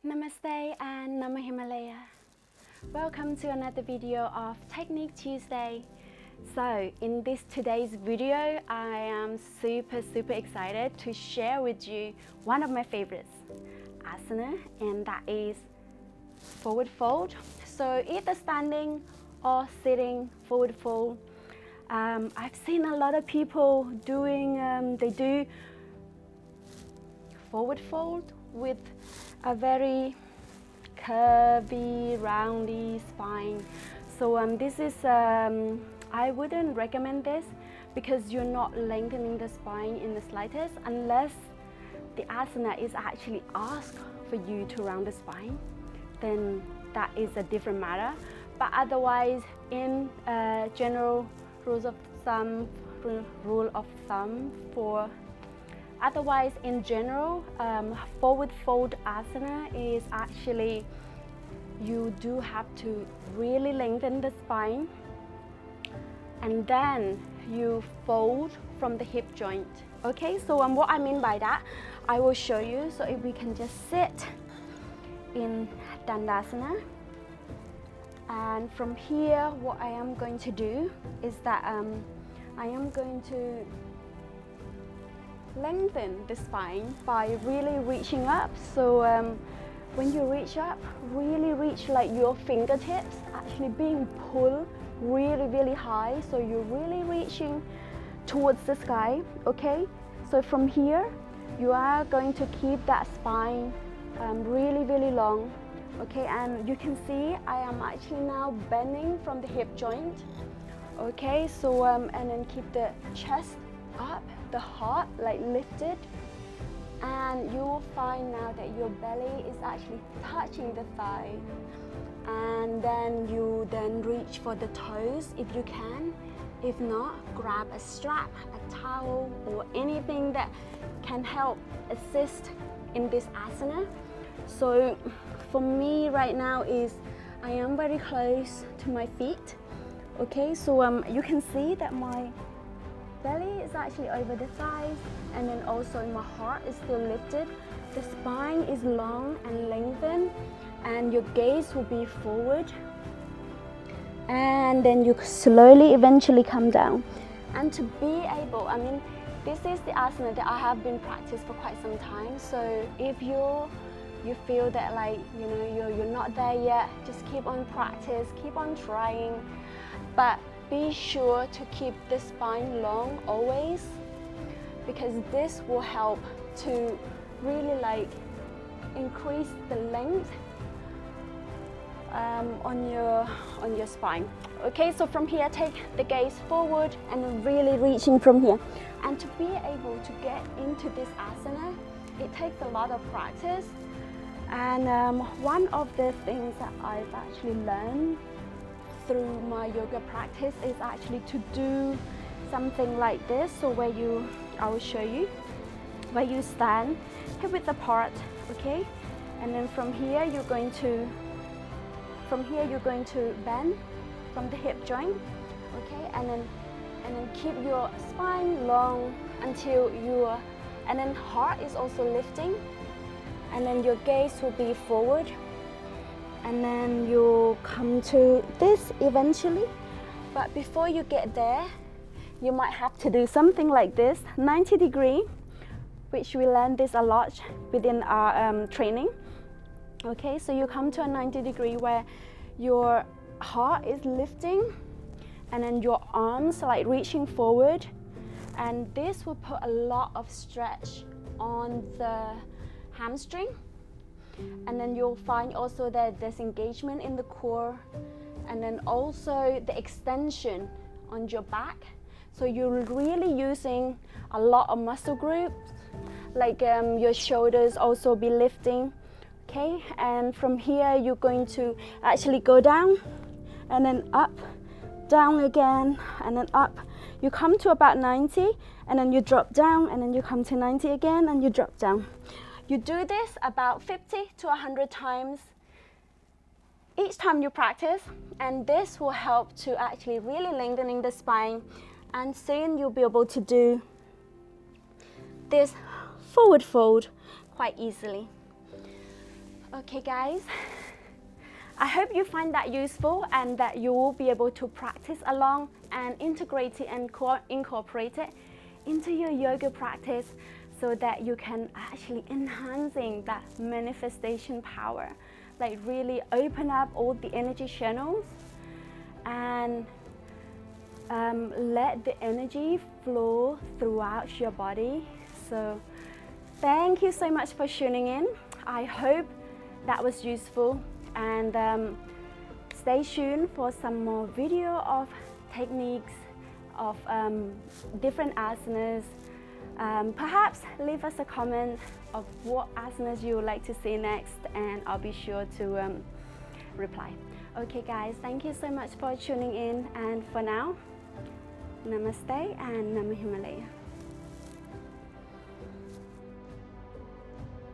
Namaste and Nama Himalaya. Welcome to another video of Technique Tuesday. So in today's video, I am super excited to share with you one of my favorites, asana, and that is forward fold. So either standing or sitting forward fold. I've seen a lot of people doing, they do forward fold with a very curvy, roundy spine. So this is, I wouldn't recommend this because you're not lengthening the spine in the slightest unless the asana is actually asked for you to round the spine. Then that is a different matter. But otherwise, in general rule of thumb for otherwise, in general, forward fold asana is actually, you do have to really lengthen the spine and then you fold from the hip joint. Okay, so what I mean by that, I will show you. So if we can just sit in Dandasana, and from here, what I am going to do is that I am going to lengthen the spine by really reaching up. So when you reach up, really reach like your fingertips actually being pulled really high. So you're really reaching towards the sky. Okay, so from here you are going to keep that spine really long. Okay, and you can see I am actually now bending from the hip joint. Okay, so and then keep the chest up, the heart like lifted, and you will find now that your belly is actually touching the thigh, and then you reach for the toes if you can. If not, grab a strap, a towel, or anything that can help assist in this asana. So for me right now is I am very close to my feet. Okay, so you can see that my belly is actually over the thighs, and then also my heart is still lifted. The spine is long and lengthened, and your gaze will be forward, and then you slowly eventually come down. And to be able, I mean, this is the asana that I have been practicing for quite some time. So if you feel that like you're not there yet, just keep on practice, keep on trying, but be sure to keep the spine long always, because this will help to really like increase the length on your spine. Okay, so from here, take the gaze forward and really reaching from here. And to be able to get into this asana, it takes a lot of practice. And one of the things that I've actually learned through my yoga practice is actually to do something like this. So I will show you, where you stand hip width apart, okay? And then from here you're going to bend from the hip joint, okay? And then keep your spine long until and then heart is also lifting, and then your gaze will be forward, and then you'll come to this eventually. But before you get there, you might have to do something like this, 90 degree, which we learn this a lot within our training. Okay, so you come to a 90 degree where your heart is lifting, and then your arms like reaching forward, and this will put a lot of stretch on the hamstring, and then you'll find also that there's engagement in the core, and then also the extension on your back. So you're really using a lot of muscle groups, like your shoulders also be lifting. Okay, and from here you're going to actually go down and then up, down again, and then up. You come to about 90, and then you drop down, and then you come to 90 again, and you drop down. You do this about 50 to 100 times each time you practice, and this will help to actually really lengthening the spine, and soon you'll be able to do this forward fold quite easily. Okay guys, I hope you find that useful and that you will be able to practice along and integrate it and incorporate it into your yoga practice so that you can actually enhancing that manifestation power, like really open up all the energy channels and let the energy flow throughout your body. So thank you so much for tuning in. I hope that was useful, and stay tuned for some more video of techniques of different asanas. Perhaps leave us a comment of what asanas you would like to see next, and I'll be sure to reply. Okay guys, thank you so much for tuning in, and for now, namaste and Namah Himalaya.